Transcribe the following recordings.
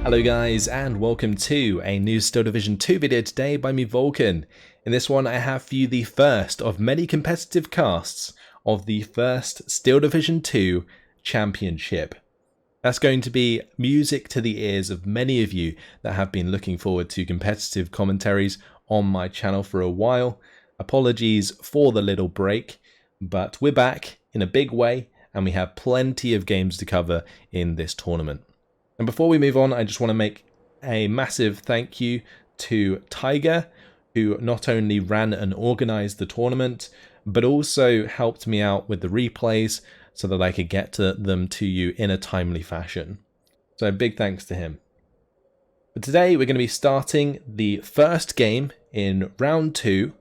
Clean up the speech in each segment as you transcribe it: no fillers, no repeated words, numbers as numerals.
Hello guys, and welcome to a new Steel Division 2 video today by me, Vulcan. In this one I have for you the first of many competitive casts of the first Steel Division 2 Championship. That's going to be music to the ears of many of you that have been looking forward to competitive commentaries on my channel for a while. Apologies for the little break, but we're back in a big way and we have plenty of games to cover in this tournament. And before we move on, I just want to make a massive thank you to Tiger, who not only ran and organised the tournament, but also helped me out with the replays so that I could get them to you in a timely fashion. So big thanks to him. But today we're going to be starting the first game in round 2,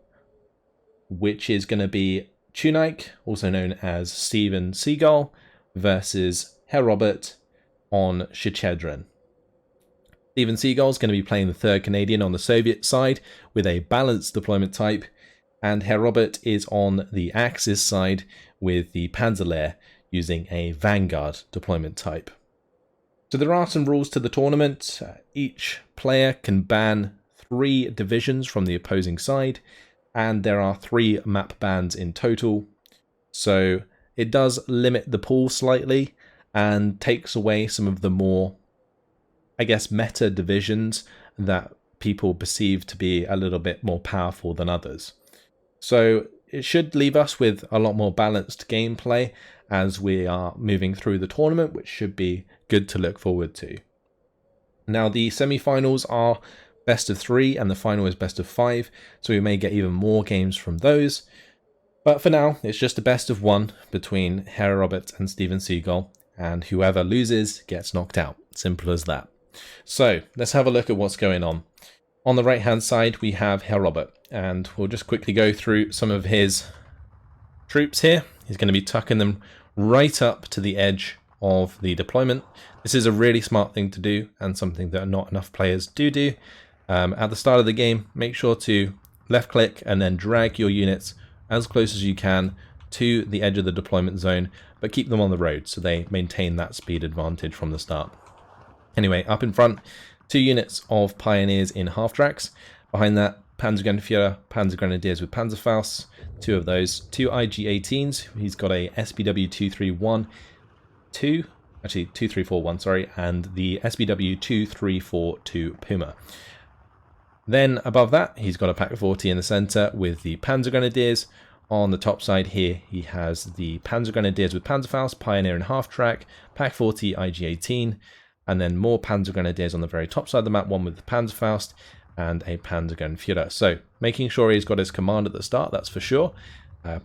which is going to be Tunic, also known as Seagull, versus Herr on Shchedrin. Seagull is going to be playing the 3rd Canadian on the Soviet side with a balanced deployment type, and Herr is on the Axis side with the Panzer Lehr using a Vanguard deployment type. So there are some rules to the tournament. Each player can ban 3 divisions from the opposing side, and there are 3 map bans in total. So it does limit the pool slightly and takes away some of the more, I guess, meta divisions that people perceive to be a little bit more powerful than others. So it should leave us with a lot more balanced gameplay as we are moving through the tournament, which should be good to look forward to. Now the semi-finals are best of 3 and the final is best of 5, so we may get even more games from those. But for now, it's just a best of 1 between Herr and Seagull, and whoever loses gets knocked out. Simple as that. So let's have a look at what's going on. On the right hand side we have Herr, and we'll just quickly go through some of his troops here. He's going to be tucking them right up to the edge of the deployment. This is a really smart thing to do and something that not enough players do. At the start of the game, make sure to left click and then drag your units as close as you can to the edge of the deployment zone, but keep them on the road so they maintain that speed advantage from the start. Anyway, up in front, 2 units of Pioneers in half-tracks. Behind that, Panzer Grenadiers with Panzerfaust, 2 of those. 2 IG-18s, he's got a SBW 2341, sorry, and the SBW 2342 Puma. Then above that, he's got a Pak 40 in the centre with the Panzer Grenadiers. On the top side here, he has the Panzer Grenadiers with Panzerfaust, Pioneer in half-track, Pak 40 IG-18, and then more Panzer Grenadiers on the very top side of the map, one with the Panzerfaust and a Panzergrenadier. So making sure he's got his command at the start, that's for sure.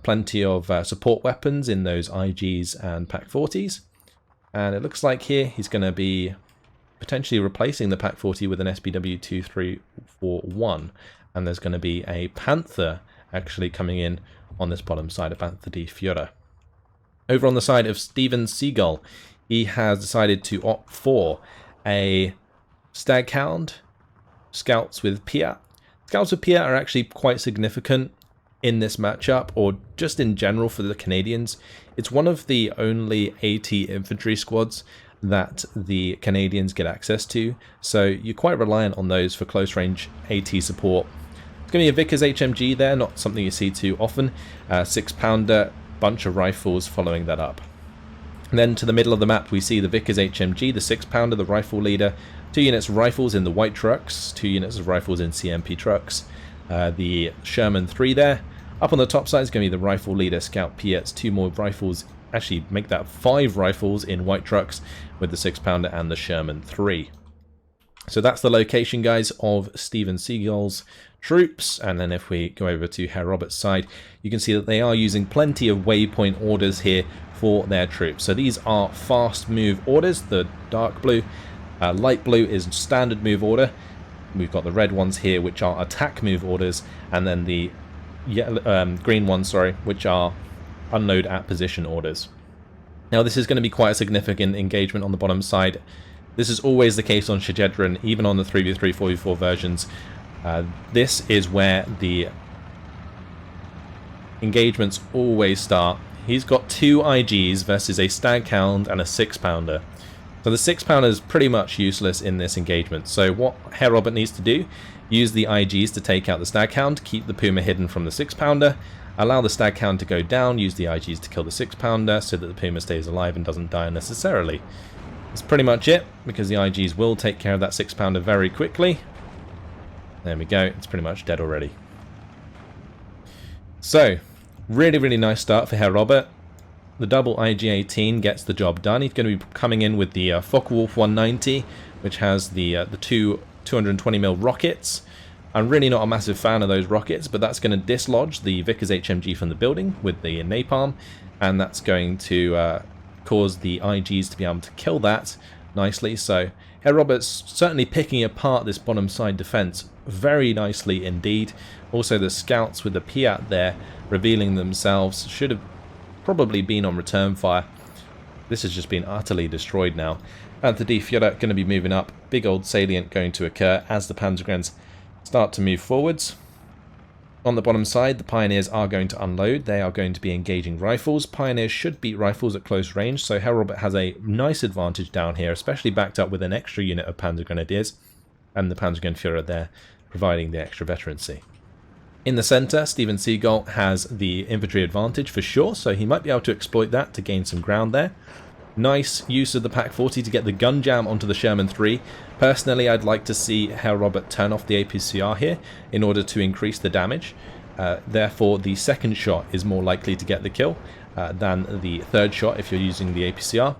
Plenty of support weapons in those IGs and Pak 40s. And it looks like here he's going to be potentially replacing the Pak 40 with an SBW 2341. And there's going to be a Panther actually coming in on this bottom side, of Panther D Führer. Over on the side of Seagull, he has decided to opt for a Staghound, Scouts with Piat. Scouts with Piat are actually quite significant in this matchup, or just in general for the Canadians. It's one of the only AT infantry squads that the Canadians get access to, so you're quite reliant on those for close range AT support. It's going to be a Vickers HMG there, not something you see too often. 6-pounder, bunch of rifles following that up. And then to the middle of the map we see the Vickers HMG, the 6-pounder, the rifle leader, 2 units of rifles in the white trucks, 2 units of rifles in CMP trucks, the Sherman 3 there. Up on the top side is going to be the rifle leader, Scout Piet's, 2 more rifles, actually make that 5 rifles in white trucks with the 6-pounder and the Sherman 3. So that's the location, guys, of Seagull's troops. And then if we go over to Herr side, you can see that they are using plenty of waypoint orders here for their troops. So these are fast move orders. The dark blue, light blue is standard move order. We've got the red ones here, which are attack move orders, and then the green ones, sorry, which are unload at position orders. Now this is going to be quite a significant engagement on the bottom side. This is always the case on Shchedrin, even on the 3v3, 4v4 versions. This is where the engagements always start. He's got 2 IGs versus a Staghound and a 6-pounder. So the 6-pounder is pretty much useless in this engagement. So what Herr Robert needs to do, use the IGs to take out the Staghound, keep the Puma hidden from the 6-pounder, allow the Staghound to go down, use the IGs to kill the 6-pounder so that the Puma stays alive and doesn't die unnecessarily. That's pretty much it, because the IGs will take care of that 6-pounder very quickly. There we go, it's pretty much dead already. So, really nice start for Herr Robert. The double IG-18 gets the job done. He's going to be coming in with the Focke-Wulf 190, which has the two 220mm rockets. I'm really not a massive fan of those rockets, but that's going to dislodge the Vickers HMG from the building with the napalm, and that's going to cause the IGs to be able to kill that nicely. So Herr Robert's certainly picking apart this bottom side defense very nicely indeed. Also the scouts with the Piat there revealing themselves should have probably been on return fire. This has just been utterly destroyed now. Panther D Fjord going to be moving up. Big old salient going to occur as the Panzergrens start to move forwards. On the bottom side, the Pioneers are going to unload. They are going to be engaging rifles. Pioneers should beat rifles at close range, so Herr Robert has a nice advantage down here, especially backed up with an extra unit of Panzer Grenadiers, and the Panzergrenadier there providing the extra veterancy. In the centre, Steven Seagull has the infantry advantage for sure, so he might be able to exploit that to gain some ground there. Nice use of the Pak-40 to get the gun jam onto the Sherman 3. Personally, I'd like to see Herr Robert turn off the APCR here in order to increase the damage. Therefore, the second shot is more likely to get the kill than the third shot if you're using the APCR,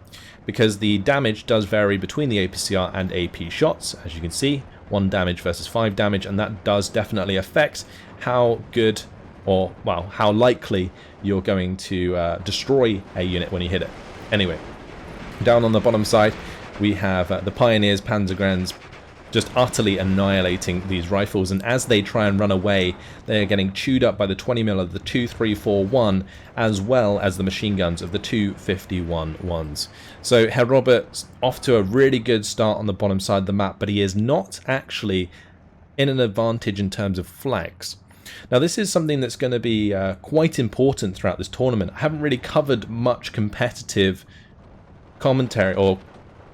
because the damage does vary between the APCR and AP shots, as you can see. 1 damage versus 5 damage, and that does definitely affect how good, or well, how likely you're going to destroy a unit when you hit it. Anyway, down on the bottom side we have the Pioneers Panzergrens just utterly annihilating these rifles, and as they try and run away they are getting chewed up by the 20mm of the 2341 as well as the machine guns of the 251-1s. So Herr Robert's off to a really good start on the bottom side of the map, but he is not actually in an advantage in terms of flags. Now this is something that's going to be quite important throughout this tournament. I haven't really covered much competitive commentary or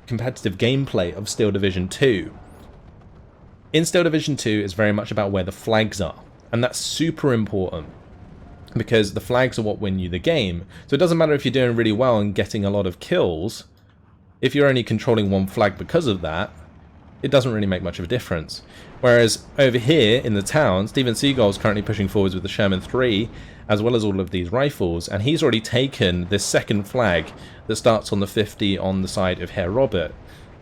competitive gameplay of Steel Division 2. In Steel Division 2 is very much about where the flags are, and that's super important because the flags are what win you the game. So it doesn't matter if you're doing really well and getting a lot of kills. If you're only controlling one flag because of that, it doesn't really make much of a difference. Whereas over here in the town, Steven Seagull is currently pushing forwards with the Sherman 3 as well as all of these rifles, and he's already taken this second flag that starts on the 50 on the side of Herr Robert.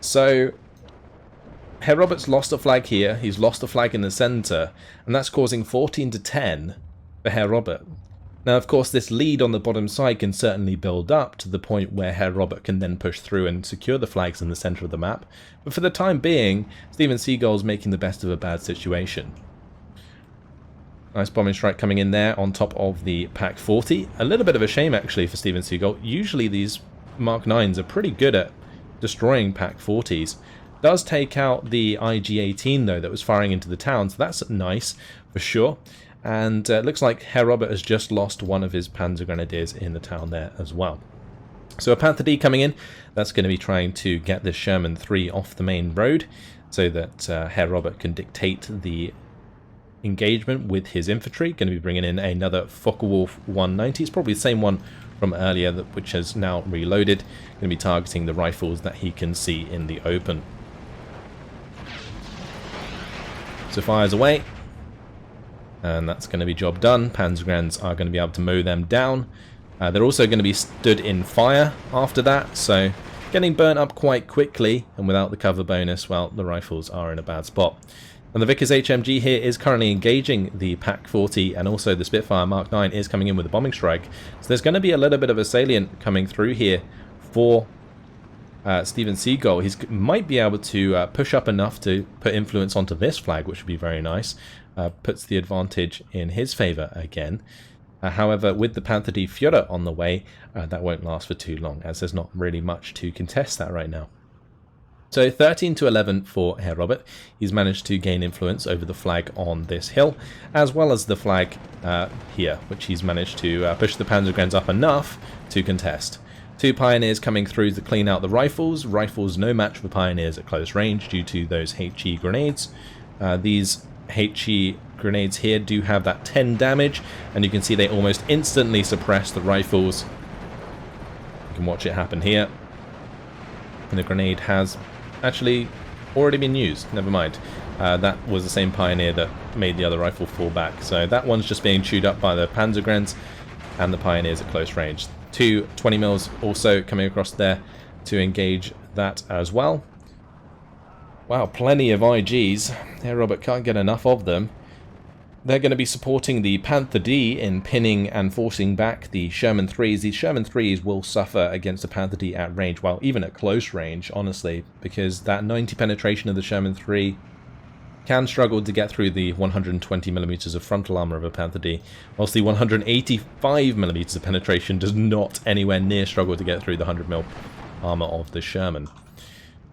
So Herr Robert's lost a flag here, he's lost a flag in the centre, and that's causing 14-10 for Herr Robert. Now of course this lead on the bottom side can certainly build up to the point where Herr Robert can then push through and secure the flags in the centre of the map, but for the time being, Steven Seagull's making the best of a bad situation. Nice bombing strike coming in there on top of the Pak-40. A little bit of a shame actually for Steven Seagull. Usually these Mark 9s are pretty good at destroying Pak-40s. Does take out the IG-18 though that was firing into the town, so that's nice for sure. And it looks like Herr Robert has just lost one of his Panzer Grenadiers in the town there as well. So a Panther D coming in, that's going to be trying to get this Sherman 3 off the main road so that Herr Robert can dictate the engagement with his infantry. Going to be bringing in another Focke-Wulf 190. It's probably the same one from earlier which has now reloaded. Going to be targeting the rifles that he can see in the open. So fires away. And that's going to be job done. Panzergrens are going to be able to mow them down. They're also going to be stood in fire after that, so getting burnt up quite quickly, and without the cover bonus, well, the rifles are in a bad spot. And the Vickers HMG here is currently engaging the Pak-40, and also the Spitfire Mark 9 is coming in with a bombing strike. So there's going to be a little bit of a salient coming through here for Steven Seagull. He might be able to push up enough to put influence onto this flag, which would be very nice. Puts the advantage in his favour again. However, with the Panther D Fjord on the way, that won't last for too long, as there's not really much to contest that right now. So 13-11 for Herr Robert. He's managed to gain influence over the flag on this hill, as well as the flag here, which he's managed to push the Panzergrens up enough to contest. 2 Pioneers coming through to clean out the Rifles. Rifles no match for Pioneers at close range due to those HE grenades. These HE grenades here do have that 10 damage, and you can see they almost instantly suppress the Rifles. You can watch it happen here. And the grenade has actually already been used. Never mind. That was the same Pioneer that made the other rifle fall back. So that one's just being chewed up by the Panzer Grens and the Pioneers at close range. 2 20mm also coming across there to engage that as well. Wow, plenty of IGs. Herr Robert can't get enough of them. They're going to be supporting the Panther D in pinning and forcing back the Sherman 3s. These Sherman 3s will suffer against the Panther D at range, well, even at close range, honestly, because that 90 penetration of the Sherman 3 can struggle to get through the 120mm of frontal armor of a Panther D, whilst the 185mm of penetration does not anywhere near struggle to get through the 100mm armor of the Sherman.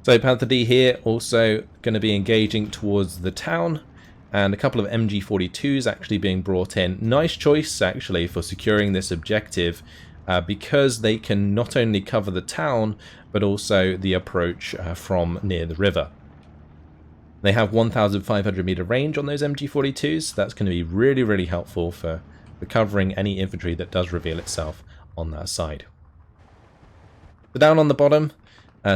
So Panther D here also going to be engaging towards the town, and a couple of MG42s actually being brought in. Nice choice actually for securing this objective, because they can not only cover the town but also the approach from near the river. They have 1,500 meter range on those MG42s, so that's going to be really, really helpful for covering any infantry that does reveal itself on that side. So down on the bottom,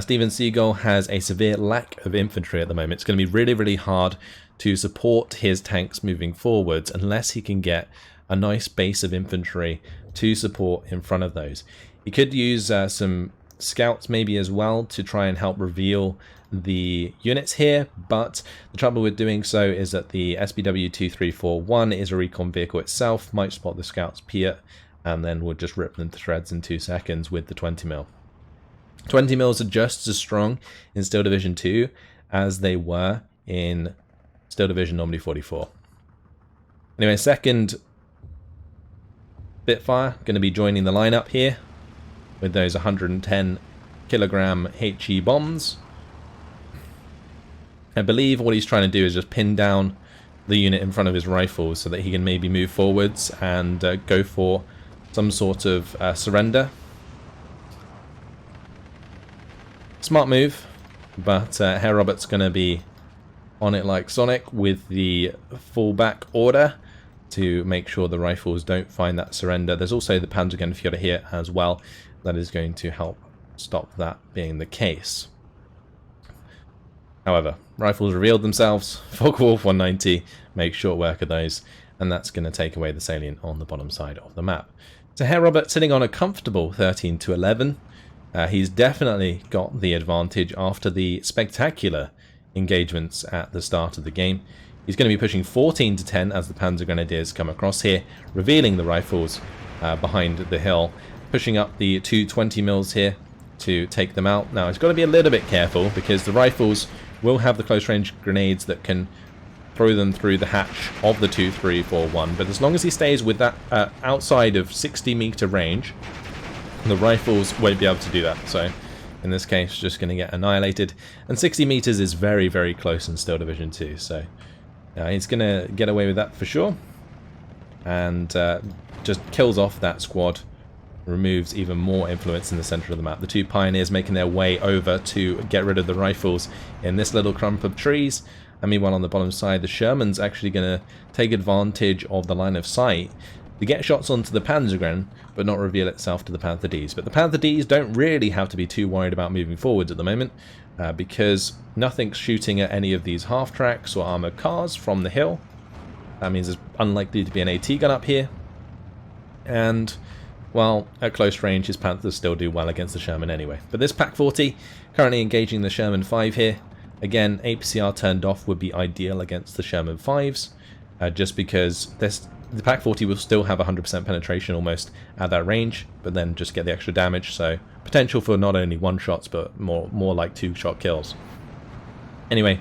Steven Seagull has a severe lack of infantry at the moment. It's going to be really, really hard to support his tanks moving forwards unless he can get a nice base of infantry to support in front of those. He could use some scouts maybe as well to try and help reveal the units here, but the trouble with doing so is that the SPW-2341 is a recon vehicle itself, might spot the scouts peer, and then would just rip them to shreds in 2 seconds with the 20mm. 20mm are just as strong in Steel Division 2 as they were in Steel Division Normandy 44. Anyway, second Spitfire going to be joining the lineup here with those 110 kilogram HE bombs. I believe what he's trying to do is just pin down the unit in front of his rifles so that he can maybe move forwards and go for some sort of surrender. Smart move, but Herr Robert's going to be on it like Sonic with the fallback order to make sure the rifles don't find that surrender. There's also the Panzergrenadier here as well that is going to help stop that being the case. However, rifles revealed themselves. Focke-Wulf 190 makes short work of those, and that's going to take away the salient on the bottom side of the map. So Herr Robert sitting on a comfortable 13-11. He's definitely got the advantage after the spectacular engagements at the start of the game. He's going to be pushing 14-10 as the Panzer Grenadiers come across here, revealing the rifles behind the hill, pushing up the 2 20mm here to take them out. Now he's got to be a little bit careful because the rifles will have the close range grenades that can throw them through the hatch of the 2341, but as long as he stays with that outside of 60-meter range, the rifles won't be able to do that. So in this case, just going to get annihilated, and 60 meters is very, very close in Steel Division 2, so he's going to get away with that for sure, and just kills off that squad, removes even more influence in the center of the map. The 2 Pioneers making their way over to get rid of the rifles in this little clump of trees, and meanwhile on the bottom side the Sherman's actually going to take advantage of the line of sight to get shots onto the Panzergren but not reveal itself to the Panther Ds. But the Panther Ds don't really have to be too worried about moving forwards at the moment because nothing's shooting at any of these half-tracks or armoured cars from the hill. That means there's unlikely to be an AT gun up here, and well, at close range, his Panthers still do well against the Sherman anyway. But this Pak-40 currently engaging the Sherman 5 here. Again, APCR turned off would be ideal against the Sherman 5s, just because the Pak-40 will still have 100% penetration almost at that range, but then just get the extra damage, so potential for not only 1-shots, but more like 2-shot kills. Anyway,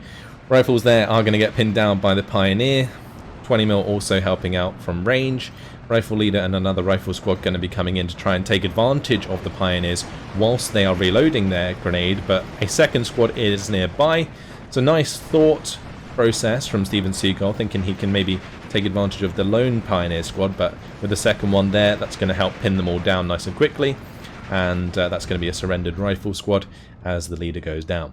rifles there are going to get pinned down by the Pioneer. 20mm also helping out from range. Rifle leader and another rifle squad going to be coming in to try and take advantage of the Pioneers whilst they are reloading their grenade, but a second squad is nearby. It's a nice thought process from Steven Seagull, thinking he can maybe take advantage of the lone Pioneer squad, but with the second one there, that's going to help pin them all down nice and quickly. and that's going to be a surrendered rifle squad as the leader goes down.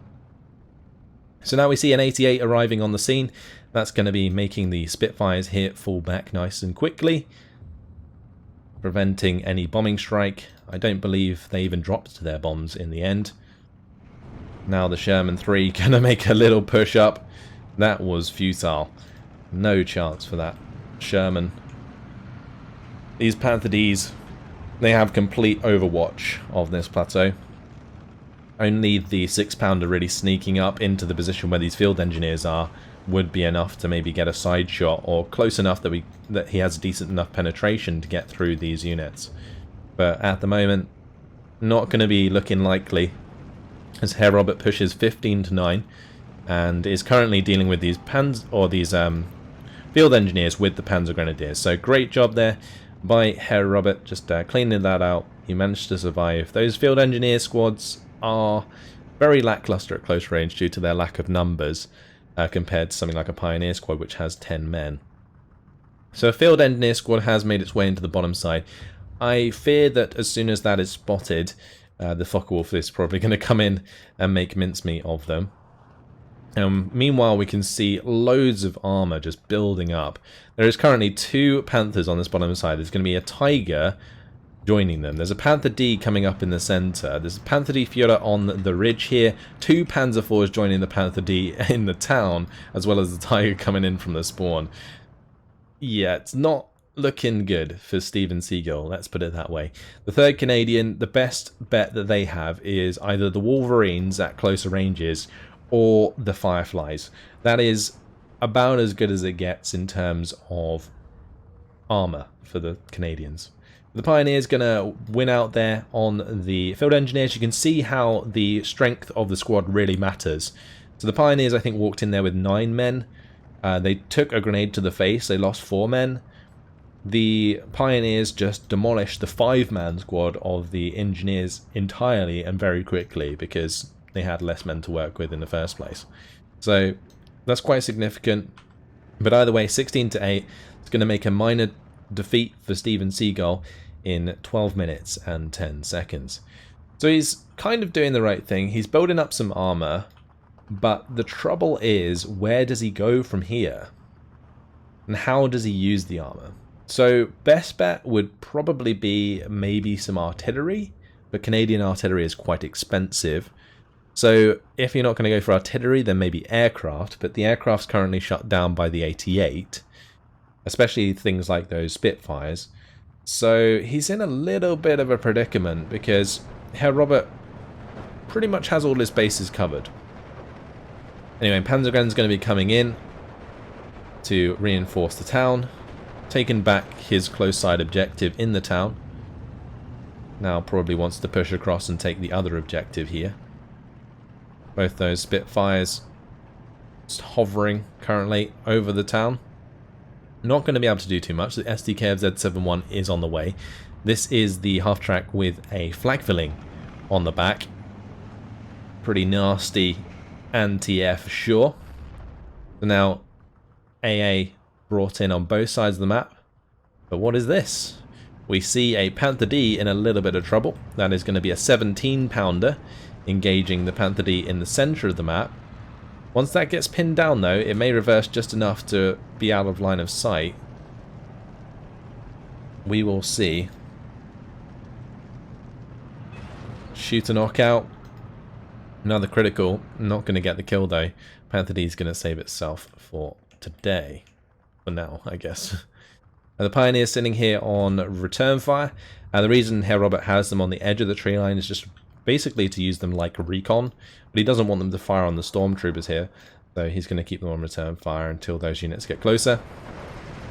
So now we see an 88 arriving on the scene. That's going to be making the Spitfires here fall back nice and quickly, preventing any bombing strike. I don't believe they even dropped their bombs in the end. Now the Sherman 3 going to make a little push up. That was futile. No chance for that Sherman. These Panther Ds, they have complete overwatch of this plateau. Only the 6-pounder really sneaking up into the position where these field engineers are would be enough to maybe get a side shot, or close enough that he has decent enough penetration to get through these units. But at the moment, not going to be looking likely, as Herr Robert pushes 15-9 and is currently dealing with these field engineers with the Panzer Grenadiers. So great job there by Herr Robert, just cleaning that out. He managed to survive. Those field engineer squads are very lackluster at close range due to their lack of numbers compared to something like a Pioneer squad, which has 10 men. So a field engineer squad has made its way into the bottom side. I fear that as soon as that is spotted, the Focke-Wulf is probably going to come in and make mincemeat of them. Meanwhile, we can see loads of armor just building up. There is currently 2 Panthers on this bottom side. There's going to be a Tiger joining them. There's a Panther D coming up in the center. There's a Panther D Führer on the ridge here. 2 Panzer IVs joining the Panther D in the town, as well as the Tiger coming in from the spawn. Yeah, it's not looking good for Steven Seagull, let's put it that way. The 3rd Canadian, the best bet that they have is either the Wolverines at closer ranges or the Fireflies. That is about as good as it gets in terms of armor for the Canadians. The Pioneer's going to win out there on the field engineers. You can see how the strength of the squad really matters. So the Pioneers, I think, walked in there with 9 men. They took a grenade to the face. They lost 4 men. The Pioneers just demolished the 5-man squad of the engineers entirely and very quickly because they had less men to work with in the first place. So that's quite significant. But either way, 16-8, it's going to make a minor defeat for Steven Seagull in 12 minutes and 10 seconds. So he's kind of doing the right thing. He's building up some armor, but the trouble is, where does he go from here? And how does he use the armor? So best bet would probably be maybe some artillery, but Canadian artillery is quite expensive. So if you're not going to go for artillery, then maybe aircraft, but the aircraft's currently shut down by the 88, especially things like those Spitfires. So he's in a little bit of a predicament because Herr Robert pretty much has all his bases covered. Anyway, Panzergren's going to be coming in to reinforce the town, taking back his close side objective in the town. Now probably wants to push across and take the other objective here. Both those Spitfires just hovering currently over the town. Not going to be able to do too much. The SDK of Z71 is on the way. This is the half-track with a flak filling on the back. Pretty nasty anti-air for sure. So now AA brought in on both sides of the map. But what is this? We see a Panther D in a little bit of trouble. That is going to be a 17-pounder engaging the Panther D in the center of the map. Once that gets pinned down though, it may reverse just enough to be out of line of sight. We will see. Shoot a knockout. Another critical. Not going to get the kill though. Panther D is going to save itself for today. For now, I guess. The Pioneer sitting here on return fire. The reason Herr Robert has them on the edge of the tree line is just basically to use them like recon, but he doesn't want them to fire on the stormtroopers here, so he's going to keep them on return fire until those units get closer.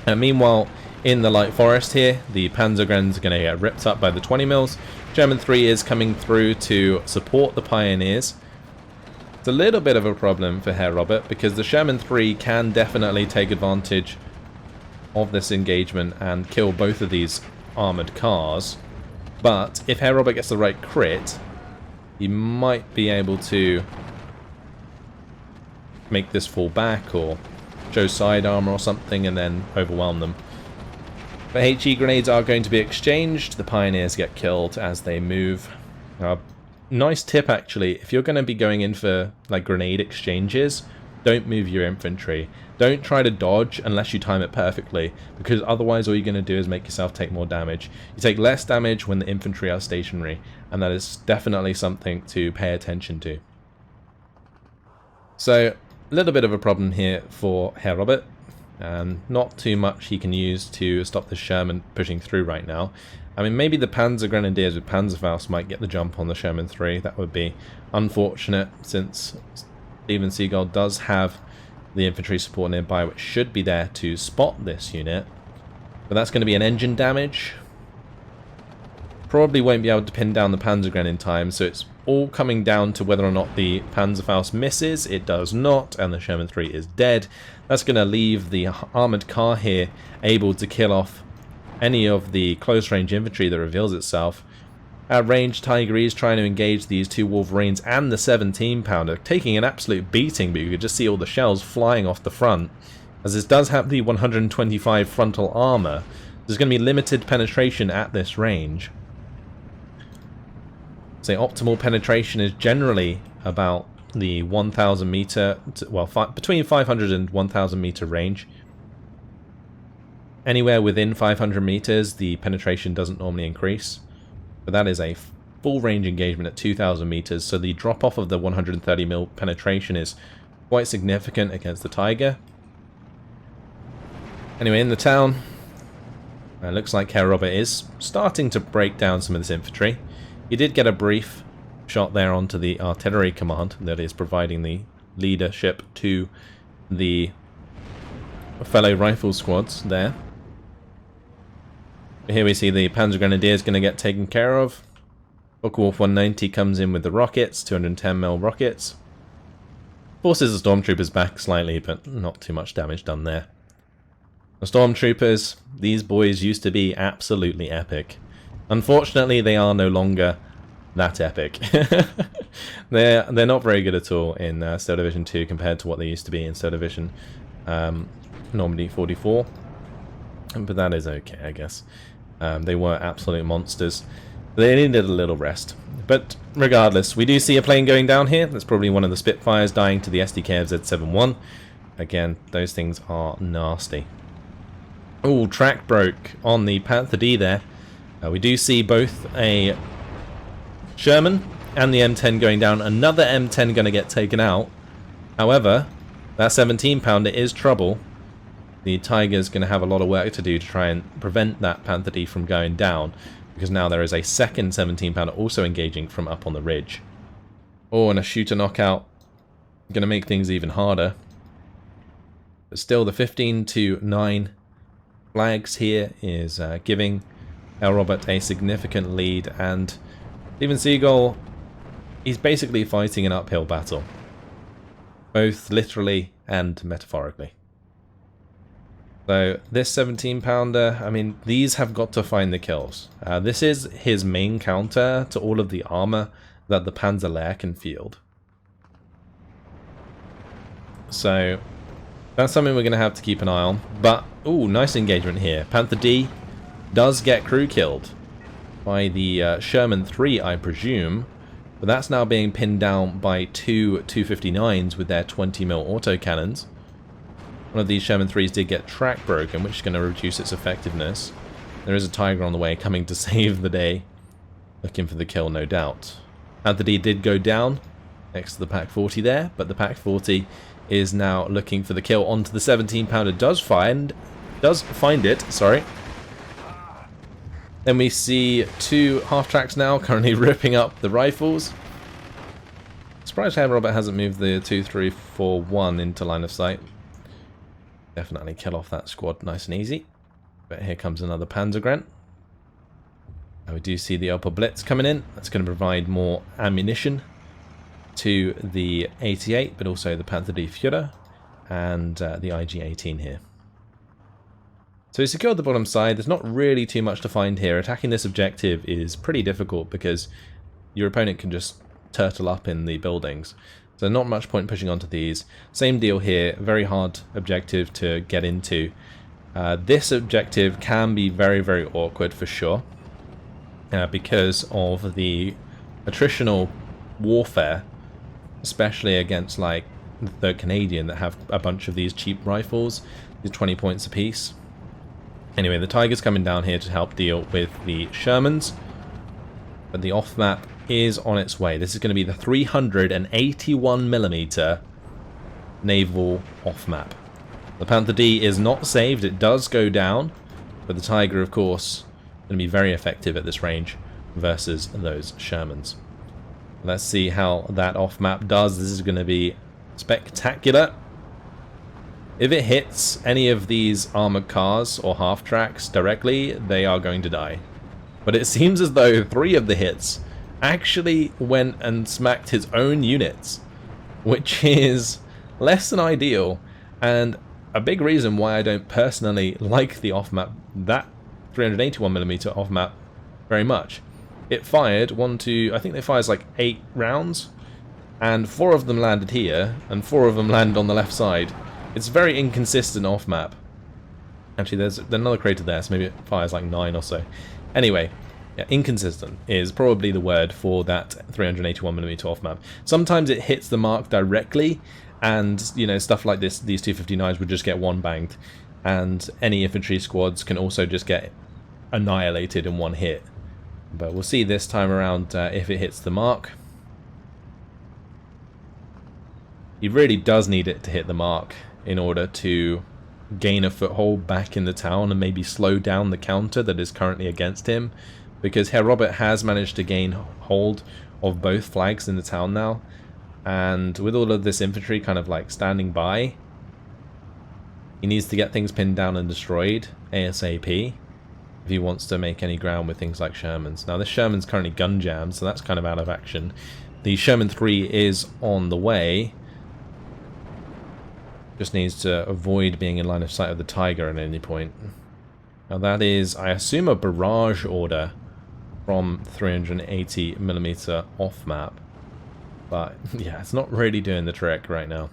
And meanwhile, in the light forest here, the Panzergrens are going to get ripped up by the 20 mils. German 3 is coming through to support the Pioneers. It's a little bit of a problem for Herr Robert because the Sherman 3 can definitely take advantage of this engagement and kill both of these armoured cars. But if Herr Robert gets the right crit, he might be able to make this fall back or show side armor or something and then overwhelm them. But HE grenades are going to be exchanged. The pioneers get killed as they move. Nice tip actually, if you're going to be going in for like grenade exchanges, don't move your infantry. Don't try to dodge unless you time it perfectly, because otherwise all you're going to do is make yourself take more damage. You take less damage when the infantry are stationary, and that is definitely something to pay attention to. So, a little bit of a problem here for Herr. Not too much he can use to stop the Sherman pushing through right now. I mean, maybe the Panzer Grenadiers with Panzerfaust might get the jump on the Sherman 3. That would be unfortunate, since even Seagull does have the infantry support nearby, which should be there to spot this unit. But that's going to be an engine damage. Probably won't be able to pin down the Panzergren in time, so it's all coming down to whether or not the Panzerfaust misses. It does not, and the Sherman 3 is dead. That's going to leave the armoured car here able to kill off any of the close-range infantry that reveals itself. At range, Tiger is trying to engage these two Wolverines and the 17-pounder, taking an absolute beating, but you could just see all the shells flying off the front. As this does have the 125 frontal armour, there's going to be limited penetration at this range. So optimal penetration is generally about the 1,000 meter, well, between 500 and 1,000 meter range. Anywhere within 500 meters, the penetration doesn't normally increase. But that is a full range engagement at 2,000 meters, so the drop off of the 130 mil penetration is quite significant against the Tiger. Anyway, in the town, it looks like Herr is starting to break down some of this infantry. He did get a brief shot there onto the artillery command that is providing the leadership to the fellow rifle squads there. Here we see the Panzer Grenadiers going to get taken care of. Focke-Wulf 190 comes in with the rockets, 210mm rockets. Forces the Stormtroopers back slightly, but not too much damage done there. The Stormtroopers, these boys used to be absolutely epic. Unfortunately, they are no longer that epic. They're not very good at all in Steel Division 2 compared to what they used to be in Steel Division Normandy 44. But that is okay, I guess. They were absolute monsters. They needed a little rest. But regardless, we do see a plane going down here. That's probably one of the Spitfires dying to the SDKFZ-71. Again, those things are nasty. Oh, track broke on the Panther D there. We do see both a Sherman and the M10 going down. Another M10 going to get taken out. However, that 17-pounder is trouble. The Tiger's going to have a lot of work to do to try and prevent that Panther D from going down, because now there is a second 17-pounder also engaging from up on the ridge. Oh, and a shooter knockout. Going to make things even harder. But still, the 15-9 flags here is giving Herr a significant lead, and even Seagull, he's basically fighting an uphill battle, both literally and metaphorically. So this 17-pounder, I mean, these have got to find the kills. This is his main counter to all of the armor that the Panzer Lehr can field. So that's something we're going to have to keep an eye on. But, ooh, nice engagement here. Panther D does get crew killed by the Sherman 3, I presume. But that's now being pinned down by two 259s with their 20mm autocannons. One of these Sherman 3s did get track broken, which is going to reduce its effectiveness. There is a Tiger on the way coming to save the day. Looking for the kill, no doubt. Panther D did go down next to the Pak 40 there, but the Pak 40 is now looking for the kill onto the 17-pounder. Does find it, sorry. Then we see two half-tracks now currently ripping up the rifles. Surprised Herr hasn't moved the 2-3-4-1 into line of sight. Definitely kill off that squad nice and easy. But here comes another Panzergren. And we do see the upper Blitz coming in. That's going to provide more ammunition to the 88, but also the Panther D Führer and the IG-18 here. So we secured the bottom side. There's not really too much to find here. Attacking this objective is pretty difficult because your opponent can just turtle up in the buildings. So not much point pushing onto these. Same deal here, very hard objective to get into. This objective can be very, very awkward for sure, because of the attritional warfare, especially against like the 3rd Canadian that have a bunch of these cheap rifles, these 20 points apiece. Anyway, the Tiger's coming down here to help deal with the Shermans, but the off-map is on its way. This is going to be the 381mm naval off-map. The Panther D is not saved, it does go down, but the Tiger, of course, going to be very effective at this range versus those Shermans. Let's see how that off-map does. This is going to be spectacular. If it hits any of these armored cars or half-tracks directly, they are going to die. But it seems as though 3 of the hits actually went and smacked his own units, which is less than ideal, and a big reason why I don't personally like the off-map, that 381mm off-map, very much. It fired I think it fires like 8 rounds, and 4 of them landed here, and 4 of them landed on the left side. It's very inconsistent off-map. Actually, there's another crater there, so maybe it fires like 9 or so. Anyway, yeah, inconsistent is probably the word for that 381mm off-map. Sometimes it hits the mark directly, and, you know, stuff like this, these 259s would just get one-banged, and any infantry squads can also just get annihilated in one hit. But we'll see this time around if it hits the mark. He really does need it to hit the mark in order to gain a foothold back in the town and maybe slow down the counter that is currently against him, because Herr Robert has managed to gain hold of both flags in the town now, and with all of this infantry kind of like standing by, he needs to get things pinned down and destroyed ASAP if he wants to make any ground with things like Shermans. Now this Sherman's currently gun jammed, so that's kind of out of action. The Sherman 3 is on the way. Just needs to avoid being in line of sight of the Tiger at any point. Now that is, I assume, a barrage order from 380mm off map. But yeah, it's not really doing the trick right now.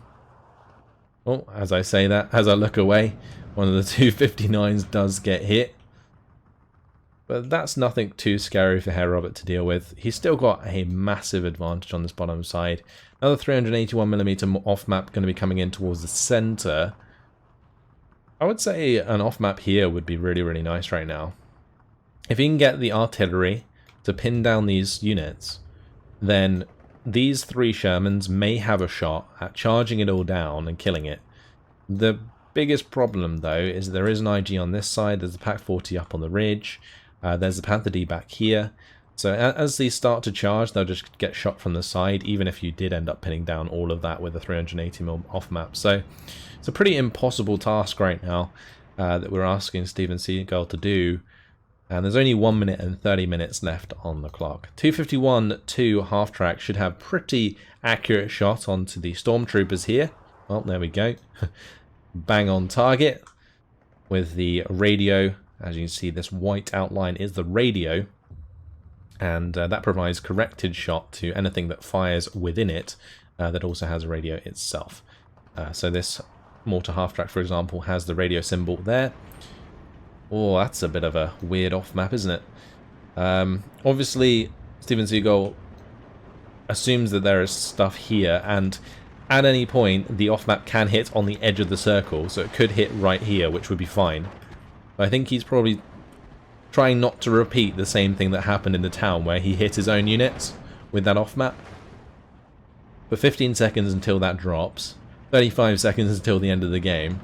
Oh, as I say that, as I look away, one of the 259s does get hit. But that's nothing too scary for Herr Robert to deal with. He's still got a massive advantage on this bottom side. Another 381mm off-map going to be coming in towards the center. I would say an off-map here would be really, really nice right now. If he can get the artillery to pin down these units, then these 3 Shermans may have a shot at charging it all down and killing it. The biggest problem, though, is there is an IG on this side. There's the Pak-40 up on the ridge. There's the Panther D back here. So as these start to charge, they'll just get shot from the side, even if you did end up pinning down all of that with a 380mm off-map. So it's a pretty impossible task right now that we're asking Steven Seagull to do. And there's only 1 minute and 30 minutes left on the clock. 251-2 half-track should have pretty accurate shot onto the stormtroopers here. Well, there we go. Bang on target with the radio. As you can see, this white outline is the radio, and that provides corrected shot to anything that fires within it that also has a radio itself. So this mortar half-track, for example, has the radio symbol there. Oh, that's a bit of a weird off-map, isn't it? Obviously, Steven Seagull assumes that there is stuff here, and at any point, the off-map can hit on the edge of the circle, so it could hit right here, which would be fine. I think he's probably trying not to repeat the same thing that happened in the town where he hit his own units with that off-map. But 15 seconds until that drops. 35 seconds until the end of the game.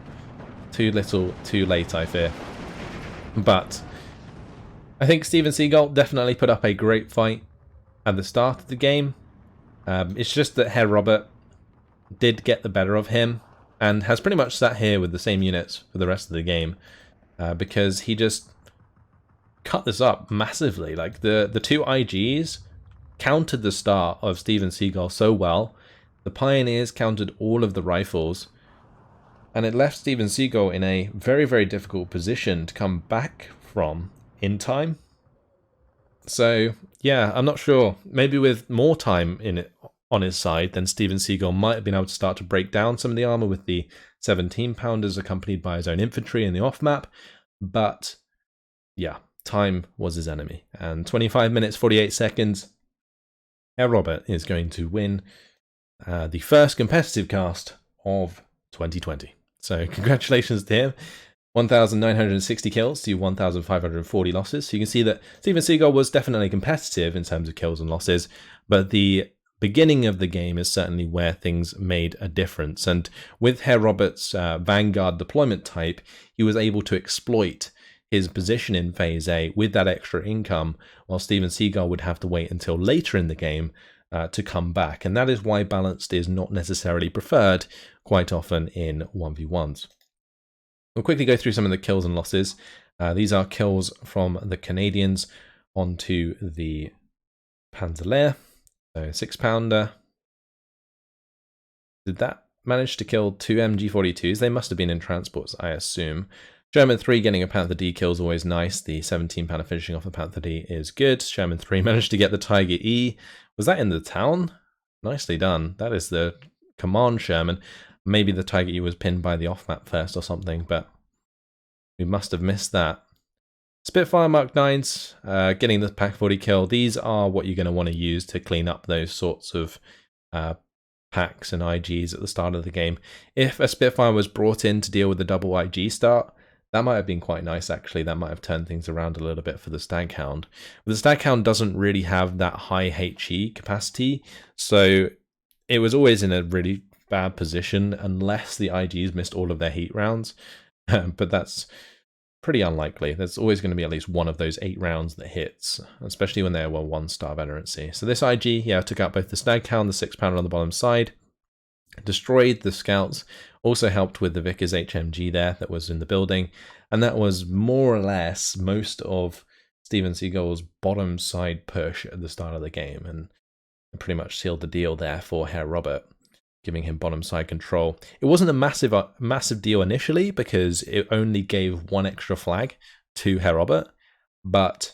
Too little, too late, I fear. But I think Steven Seagull definitely put up a great fight at the start of the game. It's just that Herr Robert did get the better of him and has pretty much sat here with the same units for the rest of the game. Because he just cut this up massively. Like the 2 IGs countered the start of Steven Seagull so well. The Pioneers countered all of the rifles, and it left Steven Seagull in a very, very difficult position to come back from in time. So yeah, I'm not sure. Maybe with more time in it on his side, then Steven Seagull might have been able to start to break down some of the armor with the 17-pounders accompanied by his own infantry in the off-map. But yeah, time was his enemy. And 25 minutes, 48 seconds, Herr Robert is going to win the first competitive cast of 2020. So congratulations to him. 1,960 kills to 1,540 losses. So you can see that Steven Seagull was definitely competitive in terms of kills and losses, but the beginning of the game is certainly where things made a difference. And with Herr Robert's Vanguard deployment type, he was able to exploit his position in Phase A with that extra income, while Steven Seagull would have to wait until later in the game to come back. And that is why balanced is not necessarily preferred quite often in 1v1s. We'll quickly go through some of the kills and losses. These are kills from the Canadians onto the Panzer Lehr. So 6-pounder. Did that manage to kill 2 MG42s? They must have been in transports, I assume. Sherman 3 getting a Panther D kill is always nice. The 17-pounder finishing off the Panther D is good. Sherman 3 managed to get the Tiger E. Was that in the town? Nicely done. That is the command Sherman. Maybe the Tiger E was pinned by the off-map first or something, but we must have missed that. Spitfire Mark 9s, getting the Pack 40 kill. These are what you're going to want to use to clean up those sorts of packs and IGs at the start of the game. If a Spitfire was brought in to deal with the double IG start, that might have been quite nice, actually. That might have turned things around a little bit for the Staghound. But the Staghound doesn't really have that high HE capacity, so it was always in a really bad position unless the IGs missed all of their heat rounds. But that's pretty unlikely. There's always going to be at least one of those 8 rounds that hits, especially when they were 1-star veterancy. So this IG, yeah, took out both the Staghound, the 6-pounder on the bottom side, destroyed the scouts, also helped with the Vickers HMG there that was in the building, and that was more or less most of Steven Seagull's bottom side push at the start of the game, and pretty much sealed the deal there for Herr Robert, giving him bottom side control. It wasn't a massive deal initially because it only gave 1 extra flag to Herr Robert, but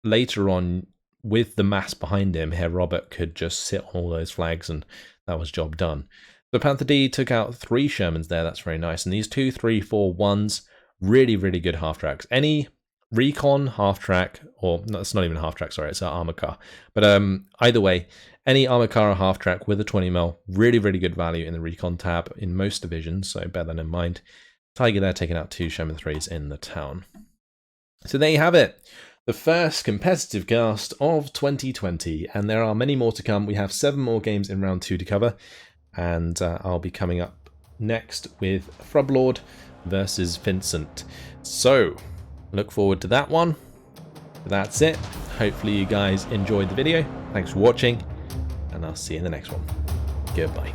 later on, with the mass behind him, Herr Robert could just sit on all those flags and that was job done. The Panther D took out 3 Shermans there, that's very nice. And these 2, 3, 4, 1s, really, really good half tracks. Any recon half track, or no, it's not even a half track, sorry, it's an armor car. But either way, any armor car or half track with a 20mm, really, really good value in the recon tab in most divisions, so bear that in mind. Tiger there taking out 2 Sherman 3s in the town. So there you have it. The first competitive cast of 2020, and there are many more to come. We have 7 more games in round 2 to cover, and I'll be coming up next with Frublord versus Vincent. So, look forward to that one. That's it. Hopefully you guys enjoyed the video. Thanks for watching, and I'll see you in the next one. Goodbye.